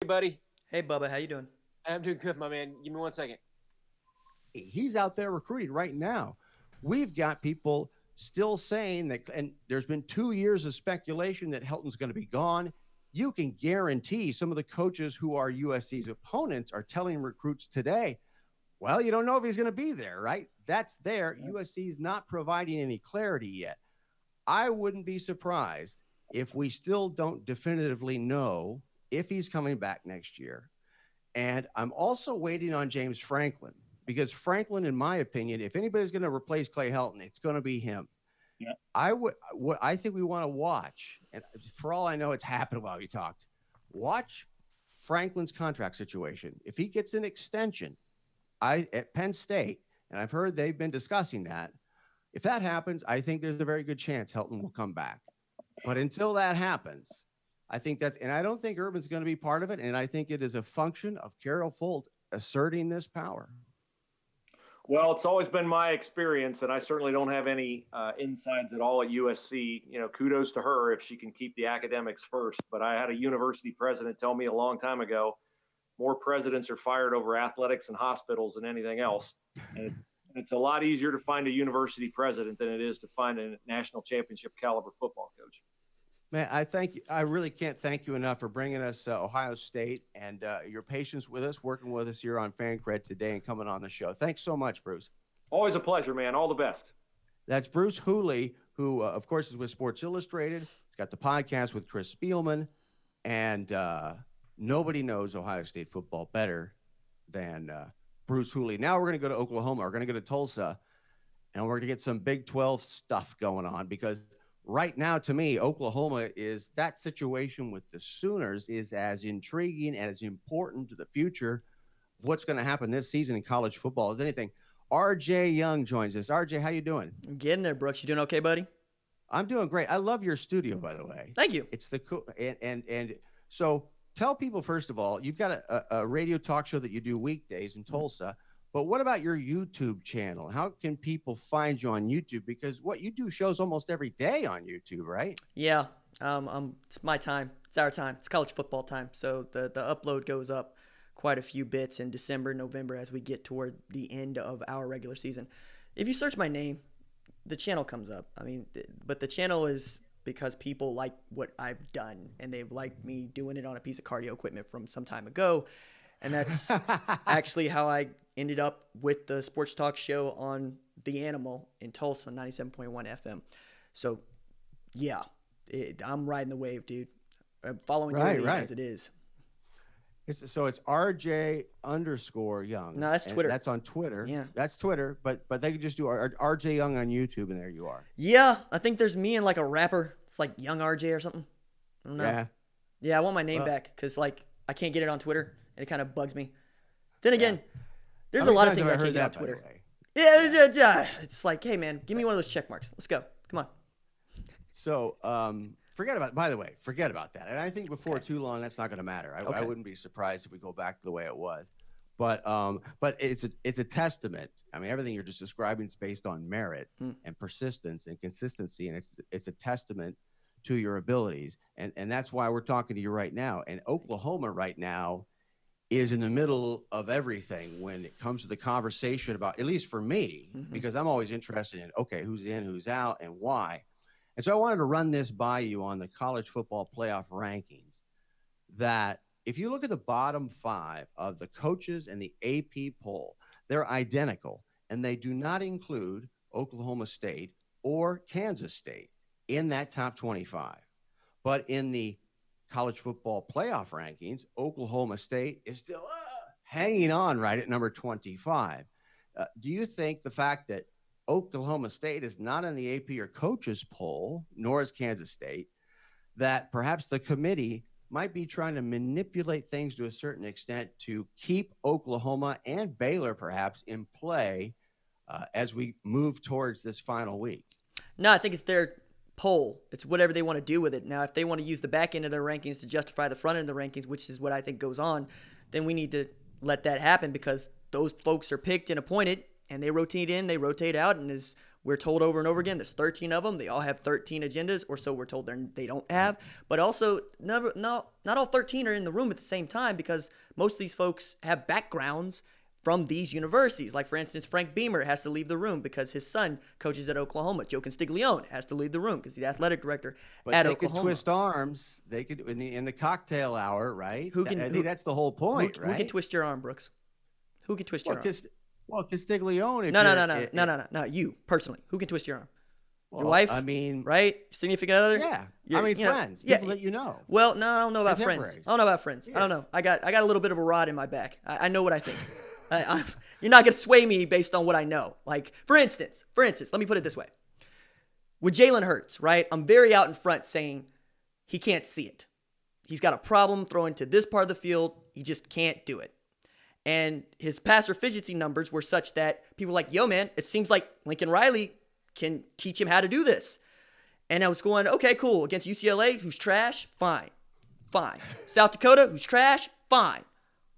buddy. Hey, Bubba, how you doing? I'm doing good, my man. Give me 1 second. He's out there recruiting right now. We've got people still saying that, and there's been 2 years of speculation that Helton's going to be gone. You can guarantee some of the coaches who are USC's opponents are telling recruits today, well, you don't know if he's going to be there, right? That's there. USC's not providing any clarity yet. I wouldn't be surprised if we still don't definitively know if he's coming back next year. And I'm also waiting on James Franklin, because Franklin, in my opinion, if anybody's going to replace Clay Helton, it's going to be him. Yeah. I think we want to watch, and for all I know, it's happened while we talked. Watch Franklin's contract situation. If he gets an extension, at Penn State, and I've heard they've been discussing that. If that happens, I think there's a very good chance Helton will come back. But until that happens, I think and I don't think Urban's going to be part of it. And I think it is a function of Carol Folt asserting this power. Well, it's always been my experience, and I certainly don't have any insides at all at USC. Kudos to her if she can keep the academics first. But I had a university president tell me a long time ago, more presidents are fired over athletics and hospitals than anything else. And it's a lot easier to find a university president than it is to find a national championship caliber football coach. Man, I really can't thank you enough for bringing us Ohio State and your patience with us, working with us here on FanCred today and coming on the show. Thanks so much, Bruce. Always a pleasure, man. All the best. That's Bruce Hooley, who, of course, is with Sports Illustrated. He's got the podcast with Chris Spielman, and nobody knows Ohio State football better than Bruce Hooley. Now we're going to go to Oklahoma. We're going to go to Tulsa, and we're going to get some Big 12 stuff going on, because right now, to me, Oklahoma is that situation with the Sooners is as intriguing and as important to the future of what's going to happen this season in college football as anything. RJ Young joins us. RJ, how you doing? I'm getting there, Brooks. You doing okay, buddy? I'm doing great. I love your studio, by the way. Thank you. It's the cool and so tell people, first of all, you've got a radio talk show that you do weekdays in Tulsa. But what about your YouTube channel? How can people find you on YouTube? Because what you do shows almost every day on YouTube, right? Yeah. It's my time. It's our time. It's college football time. So the upload goes up quite a few bits in December, November as we get toward the end of our regular season. If you search my name, the channel comes up. But the channel is because people like what I've done, and they've liked me doing it on a piece of cardio equipment from some time ago. And that's actually how I ended up with the sports talk show on The Animal in Tulsa, 97.1 FM. So, yeah, I'm riding the wave, dude. I'm following you as it is. So it's RJ_Young. No, that's Twitter. That's on Twitter. Yeah. That's Twitter, but they could just do RJ Young on YouTube, and there you are. Yeah, I think there's me and like a rapper. It's like Young RJ or something. I don't know. Yeah, I want my name back because I can't get it on Twitter, and it kind of bugs me. Then again, there's a lot of things I can't get on Twitter. Yeah, it's like, hey, man, give me one of those check marks. Let's go. Come on. So, forget about that. And I think before too long, that's not going to matter. I wouldn't be surprised if we go back to the way it was. But it's a testament. Everything you're just describing is based on merit and persistence and consistency, and it's a testament to your abilities. And that's why we're talking to you right now. And Oklahoma right now is in the middle of everything when it comes to the conversation about, at least for me, because I'm always interested in, okay, who's in, who's out, and why. And so I wanted to run this by you on the college football playoff rankings, that if you look at the bottom 5 of the coaches and the AP poll, they're identical, and they do not include Oklahoma State or Kansas State in that top 25. But in the college football playoff rankings, Oklahoma State is still hanging on right at number 25. Do you think the fact that Oklahoma State is not in the AP or coaches poll, nor is Kansas State, that perhaps the committee might be trying to manipulate things to a certain extent to keep Oklahoma and Baylor perhaps in play as we move towards this final week? No, I think it's their poll. It's whatever they want to do with it. Now, if they want to use the back end of their rankings to justify the front end of the rankings, which is what I think goes on, then we need to let that happen, because those folks are picked and appointed, and they rotate in, they rotate out, and as We're told over and over again, there's 13 of them. They all have 13 agendas, or so we're told they don't have. But also, not all 13 are in the room at the same time, because most of these folks have backgrounds from these universities. Like, for instance, Frank Beamer has to leave the room because his son coaches at Oklahoma. Joe Constiglione has to leave the room because he's the athletic director at Oklahoma. But they could twist arms. They could in the cocktail hour, right? I think that's the whole point, right? Who can twist your arm, Brooks? Who can twist your arm? Well, Constiglione. No. You personally, who can twist your arm? Well, your wife? I mean, right? Significant other? Yeah. Friends. People that you know. Well, no, I don't know about friends. Yes. I don't know. I got a little bit of a rod in my back. I know what I think. You're not going to sway me based on what I know. Like, for instance, let me put it this way. With Jalen Hurts, right? I'm very out in front saying he can't see it. He's got a problem throwing to this part of the field. He just can't do it. And his passer efficiency numbers were such that people were like, yo, man, it seems like Lincoln Riley can teach him how to do this. And I was going, okay, cool. Against UCLA, who's trash? Fine. South Dakota, who's trash? Fine.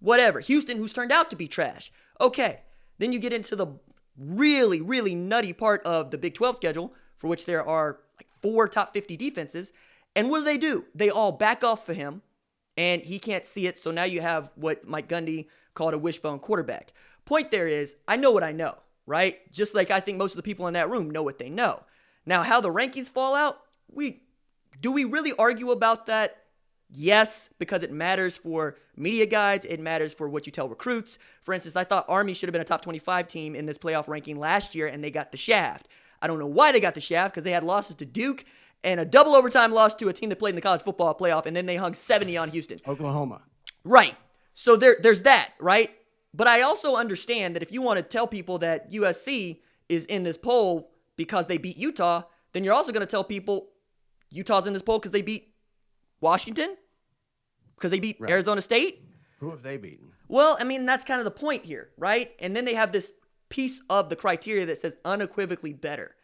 Whatever. Houston, who's turned out to be trash. Okay. Then you get into the really, really nutty part of the Big 12 schedule, for which there are like 4 top 50 defenses. And what do? They all back off for him, and he can't see it. So now you have what Mike Gundy called a wishbone quarterback. Point there is, I know what I know, right? Just like I think most of the people in that room know what they know. Now, how the rankings fall out, do we really argue about that? Yes, because it matters for media guides. It matters for what you tell recruits. For instance, I thought Army should have been a top 25 team in this playoff ranking last year, and they got the shaft. I don't know why they got the shaft, because they had losses to Duke and a double overtime loss to a team that played in the college football playoff, and then they hung 70 on Houston. Oklahoma. Right. So there's that, right? But I also understand that if you want to tell people that USC is in this poll because they beat Utah, then you're also going to tell people Utah's in this poll because they beat Washington, because they beat Arizona State. Who have they beaten? Well, I mean, that's kind of the point here, right? And then they have this piece of the criteria that says unequivocally better.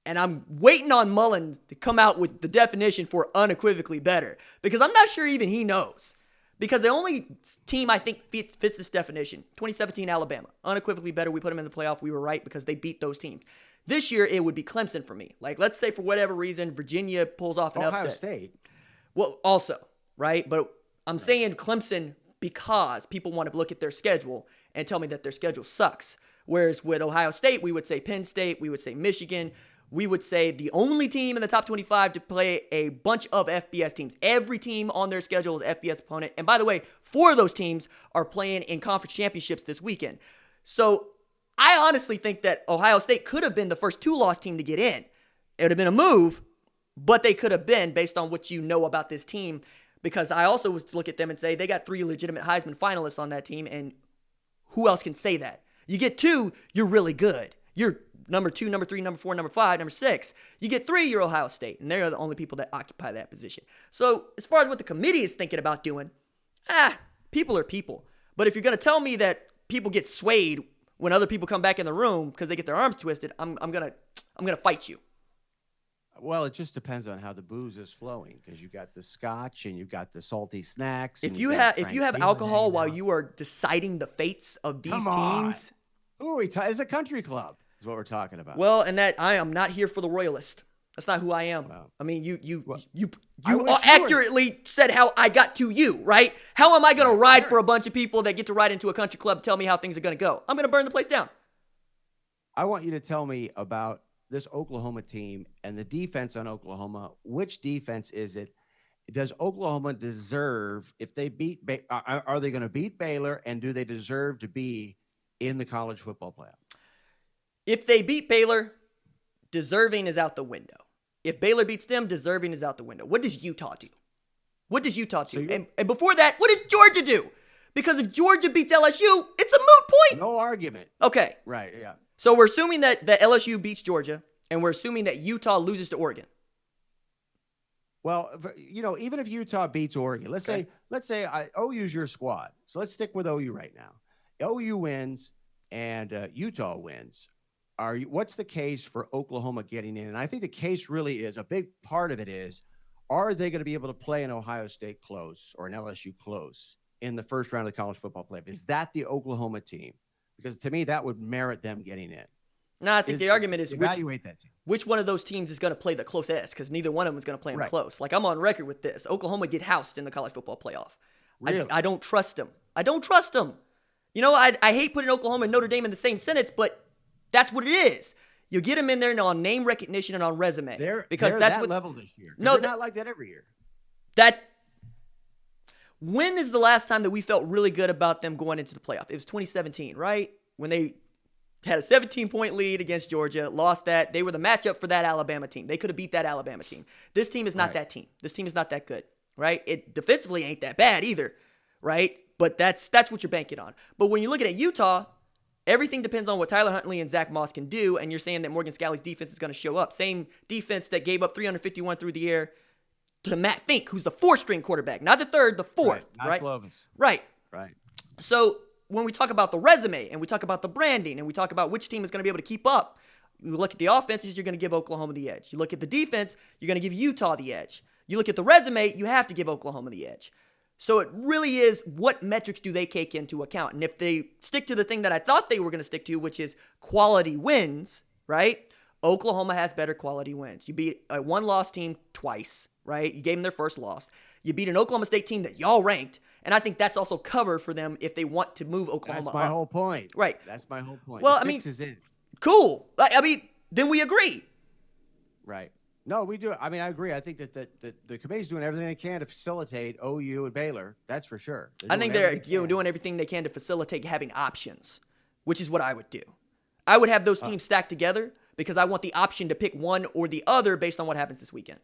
And I'm waiting on Mullins to come out with the definition for unequivocally better, because I'm not sure even he knows. Because the only team I think fits this definition, 2017 Alabama, unequivocally better. We put them in the playoff. We were right because they beat those teams. This year, it would be Clemson for me. Like, let's say for whatever reason, Virginia pulls off an upset. Ohio State. Well, also, right? But I'm saying Clemson because people want to look at their schedule and tell me that their schedule sucks. Whereas with Ohio State, we would say Penn State, we would say Michigan. We would say the only team in the top 25 to play a bunch of FBS teams. Every team on their schedule is FBS opponent. And by the way, 4 of those teams are playing in conference championships this weekend. So I honestly think that Ohio State could have been the first 2-loss team to get in. It would have been a move, but they could have been based on what you know about this team. Because I also was to look at them and say they got 3 legitimate Heisman finalists on that team. And who else can say that? You get 2, you're really good. You're number 2, number 3, number 4, number 5, number 6. You get 3, you're Ohio State. And they're the only people that occupy that position. So as far as what the committee is thinking about doing, people are people. But if you're going to tell me that people get swayed when other people come back in the room because they get their arms twisted, I'm gonna fight you. Well, it just depends on how the booze is flowing, because you got the scotch and you got the salty snacks. If you have alcohol while you are deciding the fates of these teams, who are we? It's a country club. Is what we're talking about. Well, and that I am not here for the royalist. That's not who I am. Wow. I mean, you accurately said how I got to you, right? How am I going to ride for a bunch of people that get to ride into a country club and tell me how things are going to go? I'm going to burn the place down. I want you to tell me about this Oklahoma team and the defense on Oklahoma. Which defense is it? Does Oklahoma deserve, if they beat, are they going to beat Baylor, and do they deserve to be in the college football playoff? If they beat Baylor, deserving is out the window. If Baylor beats them, deserving is out the window. What does Utah do? And before that, what does Georgia do? Because if Georgia beats LSU, it's a moot point. No argument. Okay. Right, yeah. So we're assuming that LSU beats Georgia, and we're assuming that Utah loses to Oregon. Well, even if Utah beats Oregon, let's say OU's your squad. So let's stick with OU right now. OU wins and Utah wins. What's the case for Oklahoma getting in? And I think the case really is, a big part of it is, are they going to be able to play an Ohio State close or an LSU close in the first round of the college football playoff? Is that the Oklahoma team? Because to me, that would merit them getting in. No, I think the argument is evaluate that team. Which one of those teams is going to play the closest, because neither one of them is going to play them close. Like, I'm on record with this. Oklahoma get housed in the college football playoff. Really? I don't trust them. I don't trust them. You know, I hate putting Oklahoma and Notre Dame in the same sentence, but that's what it is. You get them in there on name recognition and on resume. They're that's that what, level this year. No, they're not like that every year. When is the last time that we felt really good about them going into the playoff? It was 2017, right? When they had a 17-point lead against Georgia, lost that. They were the matchup for that Alabama team. They could have beat that Alabama team. This team is not that team. This team is not that good, right? It defensively ain't that bad either, right? But that's what you're banking on. But when you're looking at Utah, everything depends on what Tyler Huntley and Zach Moss can do, and you're saying that Morgan Scalley's defense is going to show up. Same defense that gave up 351 through the air to Matt Fink, who's the fourth-string quarterback. Not the third, the fourth, right? Slovis. Right. Right. So when we talk about the resume and we talk about the branding and we talk about which team is going to be able to keep up, you look at the offenses, you're going to give Oklahoma the edge. You look at the defense, you're going to give Utah the edge. You look at the resume, you have to give Oklahoma the edge. So it really is, what metrics do they take into account? And if they stick to the thing that I thought they were going to stick to, which is quality wins, right? Oklahoma has better quality wins. You beat a one-loss team twice, right? You gave them their first loss. You beat an Oklahoma State team that y'all ranked, and I think that's also covered for them if they want to move Oklahoma up. That's my whole point. Right. That's my whole point. Well, the I mean, fix is in. Cool. I mean, then we agree. Right. No, we do. I mean, I agree. I think that the committee's doing everything they can to facilitate OU and Baylor. That's for sure. I think they're doing everything they can to facilitate having options, which is what I would do. I would have those teams stacked together because I want the option to pick one or the other based on what happens this weekend.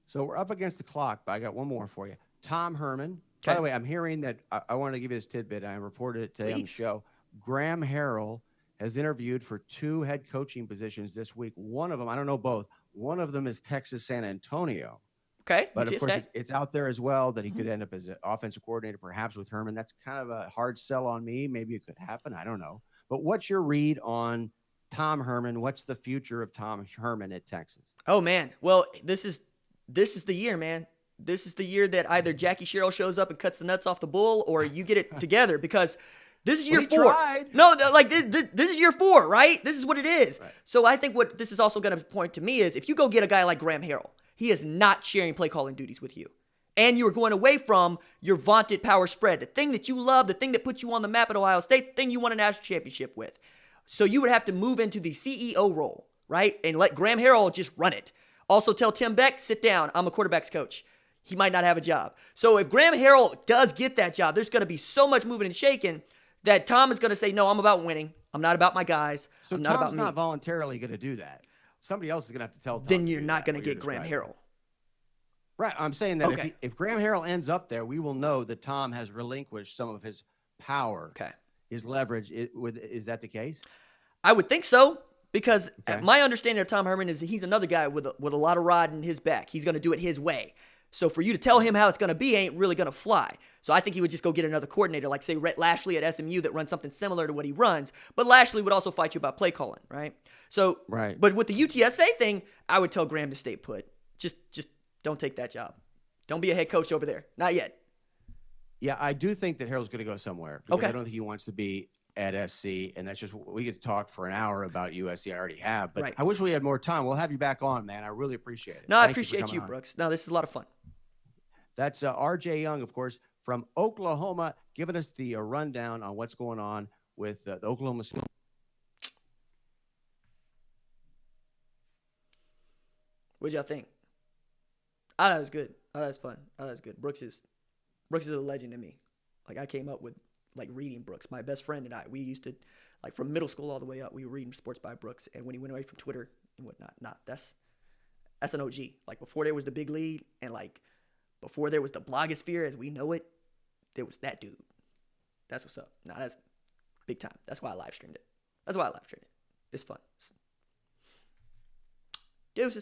So we're up against the clock, but I got one more for you. Tom Herman. Okay. By the way, I'm hearing that I want to give you this tidbit. I reported it today on the show. Graham Harrell has interviewed for 2 head coaching positions this week. One of them, I don't know both. One of them is Texas San Antonio. Okay. But of course, it's out there as well that he could end up as an offensive coordinator, perhaps with Herman. That's kind of a hard sell on me. Maybe it could happen. I don't know. But what's your read on Tom Herman? What's the future of Tom Herman at Texas? Oh, man. Well, this is the year, man. This is the year that either Jackie Sherrill shows up and cuts the nuts off the bull, or you get it together, because this is year 4. Tried. No, like this is year 4, right? This is what it is. Right. So I think what this is also going to point to me is, if you go get a guy like Graham Harrell, he is not sharing play calling duties with you. And you're going away from your vaunted power spread, the thing that you love, the thing that put you on the map at Ohio State, the thing you won a national championship with. So you would have to move into the CEO role, right? And let Graham Harrell just run it. Also tell Tim Beck, sit down. I'm a quarterback's coach. He might not have a job. So if Graham Harrell does get that job, there's going to be so much moving and shaking that Tom is going to say, no, I'm about winning. I'm not about my guys. So I'm not Tom's about me. not voluntarily going to do that. Somebody else is going to have to tell Tom. Then you're not going to get Graham Harrell. Right. I'm saying that Okay. if Graham Harrell ends up there, we will know that Tom has relinquished some of his power, his leverage. Is that the case? I would think so, because my understanding of Tom Herman is that he's another guy with a lot of rod in his back. He's going to do it his way. So for you to tell him how it's going to be ain't really going to fly. So I think he would just go get another coordinator, like, say, Rhett Lashley at SMU, that runs something similar to what he runs. But Lashley would also fight you about play calling, right? So, but with the UTSA thing, I would tell Graham to stay put. Just don't take that job. Don't be a head coach over there. Not yet. Yeah, I do think that Harrell's going to go somewhere. Because I don't think he wants to be at SC, and that's just, we get to talk for an hour about USC. I already have, but I wish we had more time. We'll have you back on, man. I really appreciate it. No, I appreciate you, Brooks. No, this is a lot of fun. That's RJ Young, of course, from Oklahoma, giving us the rundown on what's going on with the Oklahoma school. What'd y'all think? I thought it was good. I thought it was fun. I thought it was good. Brooks is a legend to me. Like, I came up with, like, reading Brooks. My best friend and I, we used to, like, from middle school all the way up, we were reading Sports by Brooks. And when he went away from Twitter and whatnot, that's an OG. Like, before there was the big lead, and, like, before there was the blogosphere as we know it, there was that dude. That's what's up. Nah, that's big time. That's why I live streamed it. It's fun. Deuces.